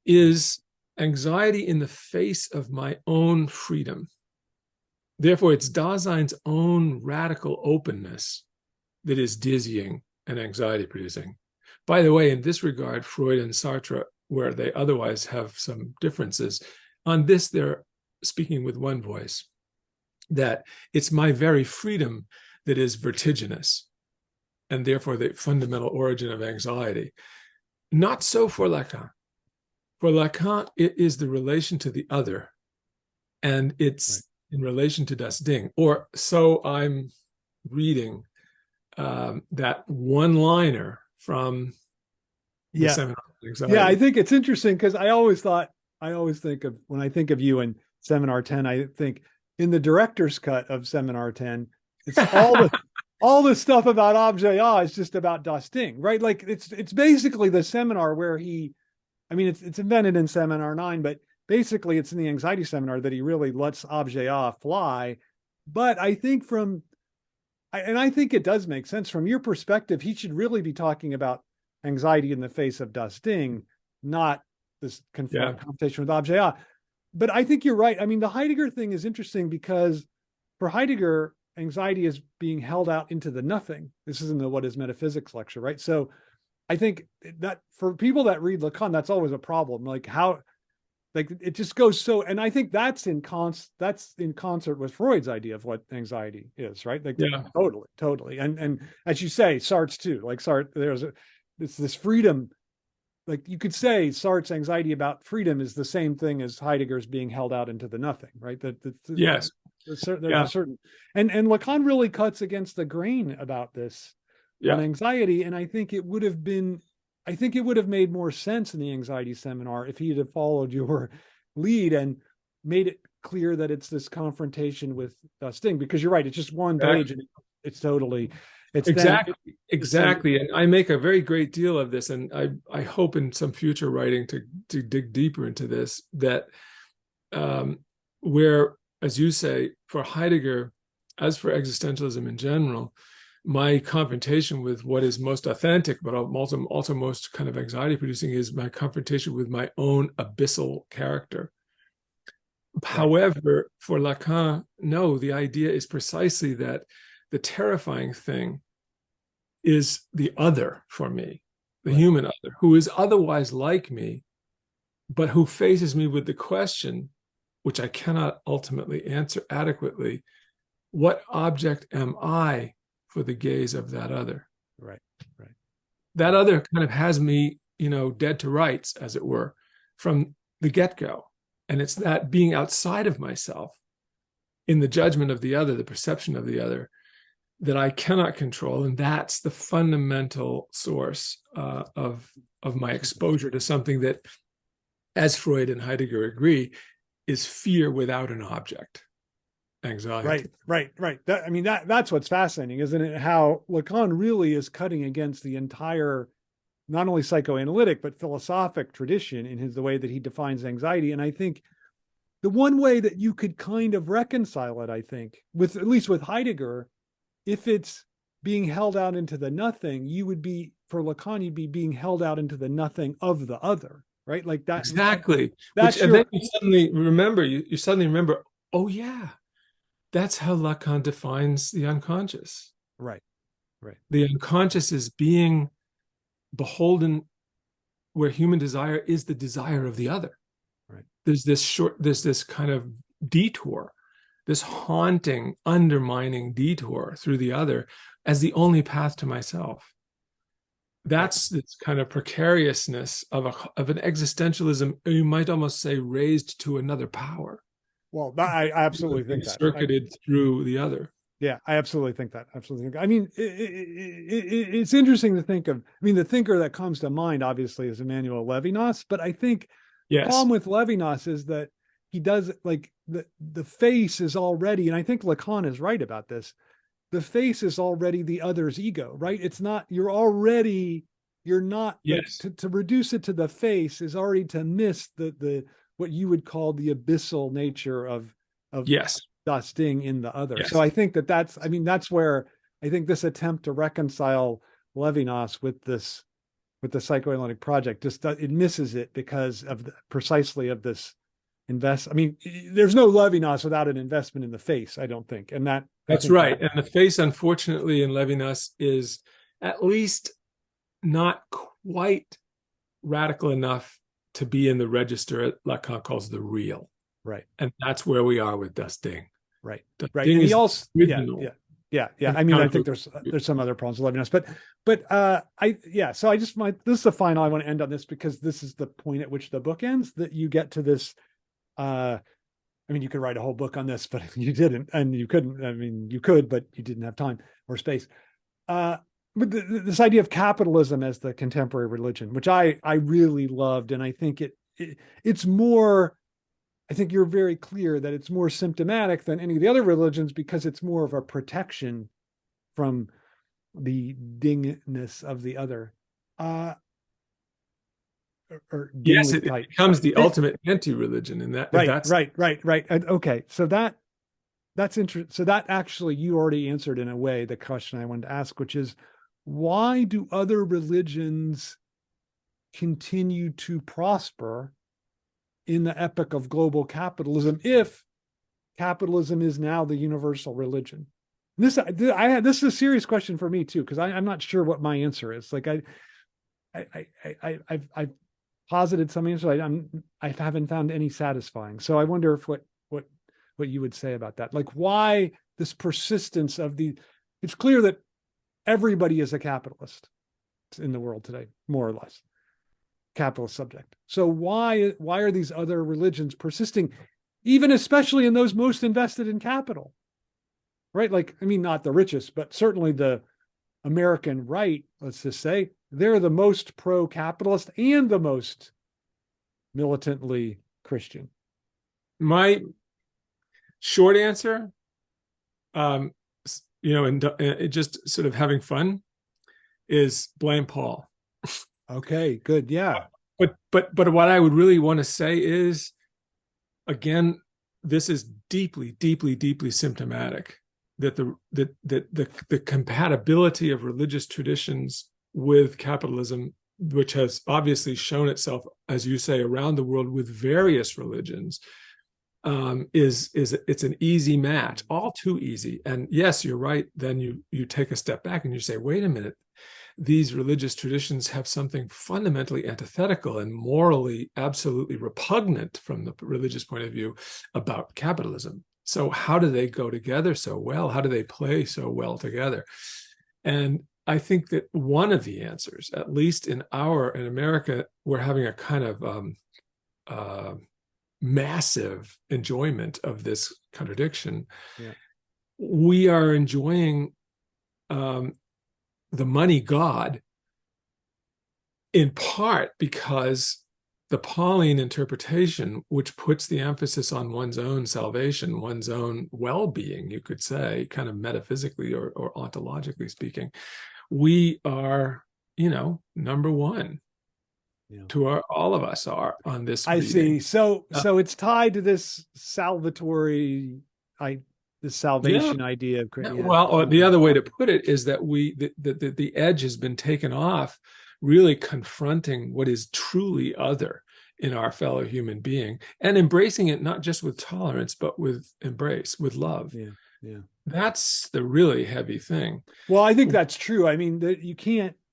is anxiety in the face of my own freedom. Therefore, it's Dasein's own radical openness that is dizzying and anxiety producing. By the way, in this regard, Freud and Sartre, where they otherwise have some differences, on this they're speaking with one voice, that it's my very freedom that is vertiginous and therefore the fundamental origin of anxiety. Not so for Lacan. For Lacan, it is the relation to the other, and it's in relation to Das Ding. Or so I'm reading that one-liner from the Seminar on Anxiety. Yeah, I think it's interesting because I always think of, when I think of you in Seminar 10, I think in the director's cut of Seminar 10, it's all the stuff about Objet A is just about Das Ding, right? Like it's basically the seminar where it's invented in Seminar 9, but basically it's in the anxiety seminar that he really lets Objet A fly. But I think I think it does make sense from your perspective, he should really be talking about anxiety in the face of Das Ding, not this confrontation with Objet A. But I think you're right. I mean, the Heidegger thing is interesting because for Heidegger, anxiety is being held out into the nothing. This isn't the What is Metaphysics lecture, right? So I think that for people that read Lacan, that's always a problem. Like how, like it just goes so, and I think that's in concert with Freud's idea of what anxiety is, right? Like totally. And as you say, Sartre too. Like Sartre, it's this freedom. Like you could say Sartre's anxiety about freedom is the same thing as Heidegger's being held out into the nothing, right? Yes. There's a certain, and Lacan really cuts against the grain about this on anxiety. And I think it would have made more sense in the anxiety seminar if he had followed your lead and made it clear that it's this confrontation with Sting, because you're right. It's just one page and it's totally, it's exactly. And I make a very great deal of this. And I hope in some future writing to dig deeper into this, that where, as you say, for Heidegger, as for existentialism in general, my confrontation with what is most authentic, but also most kind of anxiety producing, is my confrontation with my own abyssal character. Right. However, for Lacan, no, the idea is precisely that the terrifying thing is the other for me, the human other, who is otherwise like me, but who faces me with the question, which I cannot ultimately answer adequately: what object am I for the gaze of that other? Right. That other kind of has me, dead to rights, as it were, from the get-go. And it's that being outside of myself in the judgment of the other, the perception of the other, that I cannot control. And that's the fundamental source of my exposure to something that, as Freud and Heidegger agree, is fear without an object. Anxiety. Right. That's what's fascinating, isn't it? How Lacan really is cutting against the entire, not only psychoanalytic, but philosophic tradition in the way that he defines anxiety. And I think the one way that you could kind of reconcile it, I think, with, at least with Heidegger, if it's being held out into the nothing, for Lacan, you'd be being held out into the nothing of the other, right? Like that. Exactly. And then you suddenly remember, oh yeah, that's how Lacan defines the unconscious. Right. The unconscious is being beholden, where human desire is the desire of the other. Right. There's this kind of detour, this haunting, undermining detour through the other as the only path to myself. That's this kind of precariousness of an existentialism, you might almost say, raised to another power. Well, I absolutely think that. Circuited through the other. Yeah, I absolutely think that. I mean, it's interesting to think of, the thinker that comes to mind, obviously, is Emmanuel Levinas. But I think the problem with Levinas is that he does, like, the face is already, and I think Lacan is right about this, the face is already the other's ego, right? It's not, you're not, yes. Like, to reduce it to the face is already to miss the what you would call the abyssal nature of Das Ding in the other. Yes. So I think that's where I think this attempt to reconcile Levinas with this with the psychoanalytic project. Just it misses it because of precisely of this I mean, there's no Levinas without an investment in the face, I don't think. And that's right. And the face, unfortunately, in Levinas is at least not quite radical enough to be in the register Lacan calls the real. Right. And that's where we are with Das Ding. Right. Das right. Ding And is he also, yeah. I mean, I think there's some other problems with Levinas, but so this is the final, I want to end on this because this is the point at which the book ends, that you get to this, I mean, you could write a whole book on this, but you didn't, and you couldn't. I mean, you could, but you didn't have time or space. But this idea of capitalism as the contemporary religion, which I really loved, and I think it's more. I think you're very clear that it's more symptomatic than any of the other religions because it's more of a protection from the dingness of the other. Yes, it becomes the ultimate anti-religion in that. Right. Okay, so that's interesting. So that actually you already answered in a way the question I wanted to ask, which is why do other religions continue to prosper in the epoch of global capitalism if capitalism is now the universal religion? This is a serious question for me too, because I'm not sure what my answer is. Like I've posited some answers. I haven't found any satisfying. So I wonder if what you would say about that. Like why this persistence of it's clear that everybody is a capitalist in the world today, more or less. Capitalist subject. So why are these other religions persisting, even especially in those most invested in capital? Right? Like, I mean, not the richest, but certainly the American right, let's just say, they're the most pro-capitalist and the most militantly Christian. My short answer, and just sort of having fun, is blame Paul. Okay, good. Yeah. But what I would really want to say is, again, this is deeply, deeply, deeply symptomatic that the compatibility of religious traditions with capitalism, which has obviously shown itself, as you say, around the world with various religions, it's an easy match, all too easy. And yes, you're right. Then you take a step back and you say, wait a minute. These religious traditions have something fundamentally antithetical and morally absolutely repugnant from the religious point of view about capitalism. So how do they go together so well? How do they play so well together? And I think that one of the answers, at least in America, we're having a kind of massive enjoyment of this contradiction. Yeah. We are enjoying the money god, in part because the Pauline interpretation, which puts the emphasis on one's own salvation, one's own well-being, you could say, kind of metaphysically or ontologically speaking, we are, number one. Yeah. All of us are on this. I see. So it's tied to this salvatory, this salvation idea of Christianity. Yeah. Well, or the other way to put it is that the edge has been taken off, really confronting what is truly other in our fellow human being and embracing it not just with tolerance, but with embrace, with love. Yeah. That's the really heavy thing. Well, I think that's true. I mean,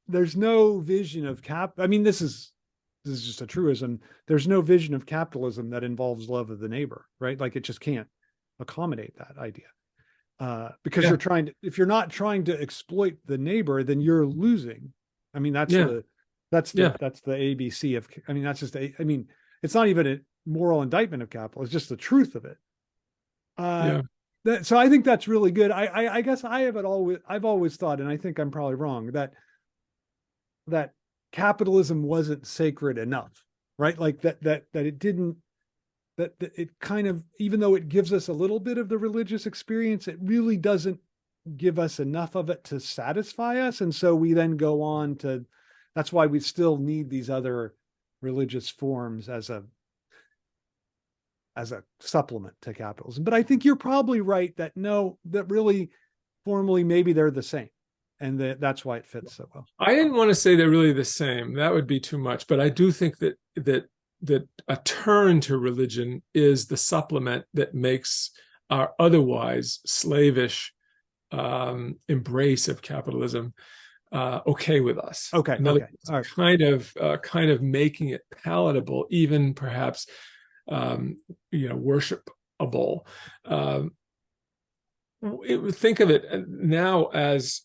there's no vision of I mean, this is just a truism. There's no vision of capitalism that involves love of the neighbor, right? Like it just can't accommodate that idea. Because if you're not trying to exploit the neighbor, then you're losing. I mean, that's the ABC of, I mean, that's just, it's not even a moral indictment of capital. It's just the truth of it. So I think that's really good. I guess I've always thought, and I think I'm probably wrong, that capitalism wasn't sacred enough, right? Like that it didn't, that it kind of, even though it gives us a little bit of the religious experience, it really doesn't give us enough of it to satisfy us. And so we then go on to, that's why we still need these other religious forms as a supplement to capitalism. But I think you're probably right that really formally, maybe they're the same. and that's why it fits so well. I didn't want to say they're really the same. That would be too much. But I do think that a turn to religion is the supplement that makes our otherwise slavish embrace of capitalism okay with us. Okay. Another All right. kind of making it palatable, even perhaps worshipable. Think of it now as,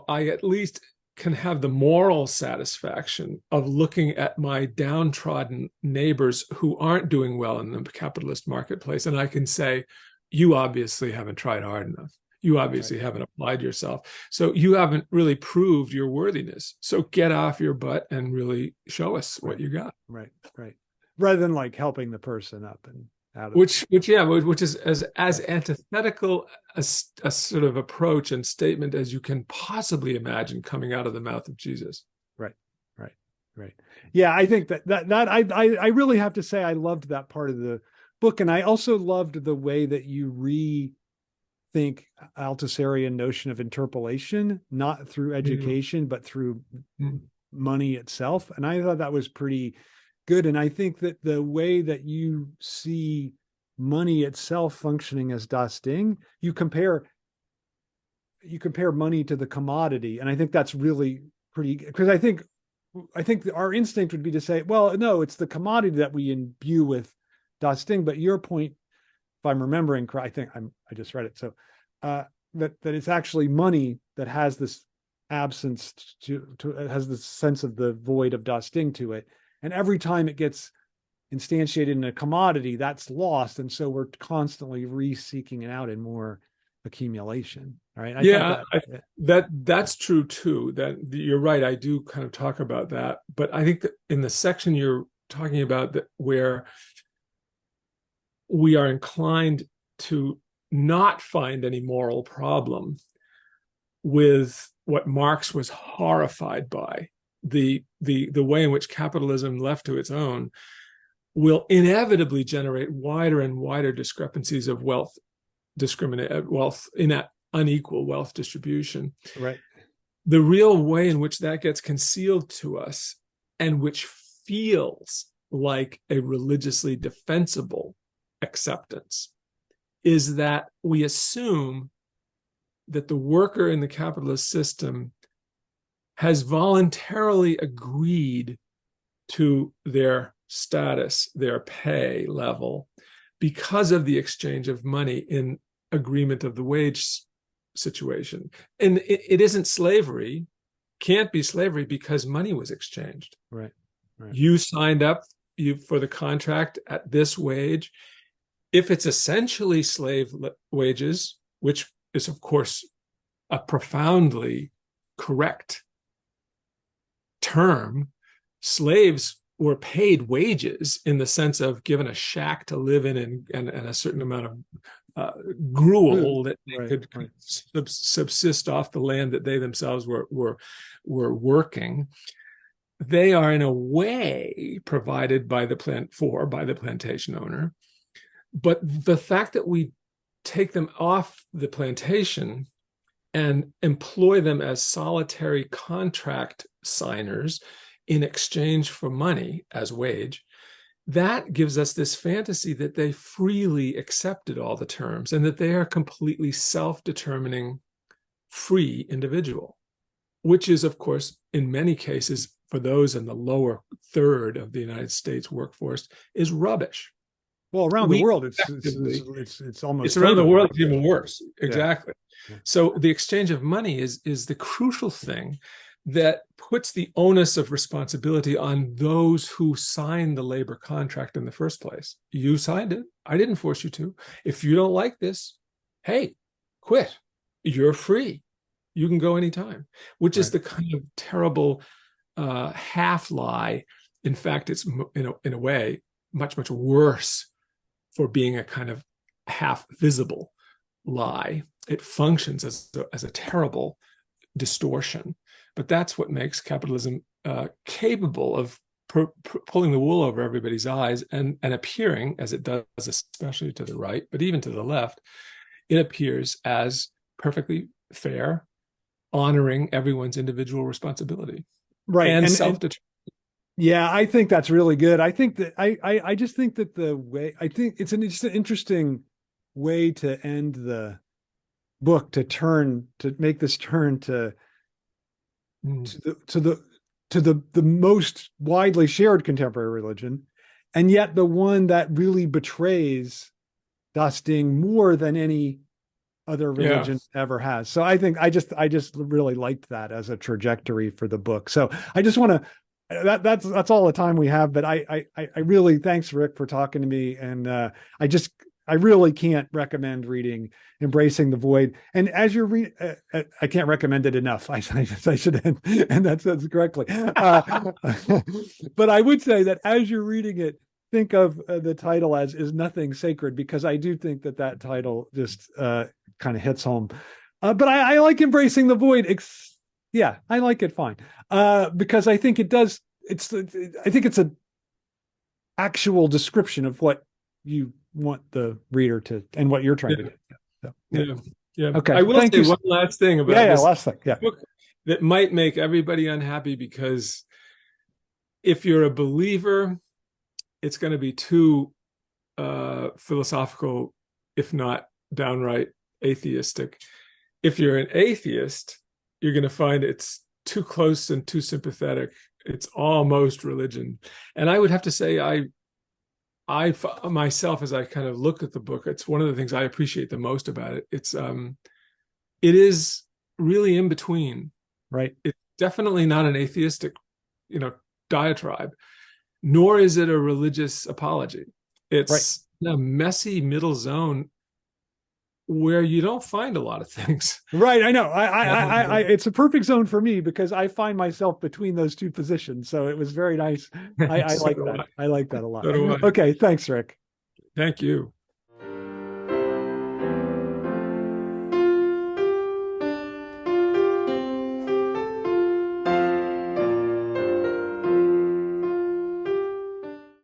I at least can have the moral satisfaction of looking at my downtrodden neighbors who aren't doing well in the capitalist marketplace, and I can say, you obviously haven't tried hard enough. You obviously haven't applied yourself. So you haven't really proved your worthiness. So get off your butt and really show us what you got. Right. Rather than like helping the person up and out of which is as antithetical a sort of approach and statement as you can possibly imagine coming out of the mouth of Jesus. Right. Yeah, I think that I really have to say I loved that part of the book, and I also loved the way that you rethink Althusserian notion of interpolation, not through education, but through money itself. And I thought that was pretty good. And I think that the way that you see money itself functioning as Das Ding, you compare money to the commodity. And I think that's really pretty, because I think our instinct would be to say, well, no, it's the commodity that we imbue with Das Ding. But your point, if I'm remembering correct, I just read it. So that it's actually money that has this absence has this sense of the void of Das Ding to it. And every time it gets instantiated in a commodity, that's lost. And so we're constantly re-seeking it out in more accumulation. All right. That's true too. That you're right. I do kind of talk about that. But I think that in the section you're talking about, that where we are inclined to not find any moral problem with what Marx was horrified by, the way in which capitalism left to its own will inevitably generate wider and wider discrepancies of unequal wealth distribution. Right. The real way in which that gets concealed to us, and which feels like a religiously defensible acceptance, is that we assume that the worker in the capitalist system has voluntarily agreed to their status, their pay level, because of the exchange of money in agreement of the wage situation. And it isn't slavery, can't be slavery, because money was exchanged. Right. You signed up for the contract at this wage. If it's essentially slave wages, which is, of course, a profoundly correct term, slaves were paid wages in the sense of given a shack to live in and a certain amount of gruel that they could subsist off the land that they themselves were working. They are in a way provided by the plantation owner. But the fact that we take them off the plantation and employ them as solitary contract signers in exchange for money as wage, that gives us this fantasy that they freely accepted all the terms and that they are completely self-determining, free individual, which is, of course, in many cases, for those in the lower third of the United States workforce, is rubbish. Well, around the world, it's almost, it's around the world, it's even worse. Exactly. Yeah. So the exchange of money is the crucial thing that puts the onus of responsibility on those who signed the labor contract in the first place. You signed it. I didn't force you to. If you don't like this, hey, quit. You're free. You can go anytime, which is the kind of terrible half lie. In fact, it's in a way much, much worse for being a kind of half visible lie. It functions as a terrible distortion. But that's what makes capitalism capable of pulling the wool over everybody's eyes and appearing, as it does, especially to the right, but even to the left, it appears as perfectly fair, honoring everyone's individual responsibility Right. and And self-determination. yeah, I think that's really good. I think that I just think that the way, I think it's just an interesting way to end the book, to make this turn to the most widely shared contemporary religion, and yet the one that really betrays Das Ding more than any other Yeah. religion ever has. So I think I just really liked that as a trajectory for the book. So I just want to, that's all the time we have. But I really, thanks, Rick, for talking to me. And I really can't recommend reading Embracing the Void. And as you're reading, I can't recommend it enough. I should end, and that's correctly. But I would say that as you're reading it, think of the title as "Is Nothing Sacred," because I do think that title just kind of hits home. But I like Embracing the Void. Yeah, I like it fine, because I think it does. I think it's an actual description of what you want the reader to, and what you're trying to do. So, Yeah. Okay. I will Thank say you. one last thing about Yeah. this Last thing. Yeah. book that might make everybody unhappy, because if you're a believer, it's going to be too philosophical, if not downright atheistic. If you're an atheist, you're going to find it's too close and too sympathetic. It's almost religion. And I would have to say, I myself, as I kind of look at the book, it's one of the things I appreciate the most about it. It is really in between. Right. It's definitely not an atheistic, diatribe, nor is it a religious apology. It's a messy middle zone where you don't find a lot of things. Right. I know. It's a perfect zone for me because I find myself between those two positions. So it was very nice. I like that. I like that a lot. So do I. Okay. Thanks, Rick. Thank you.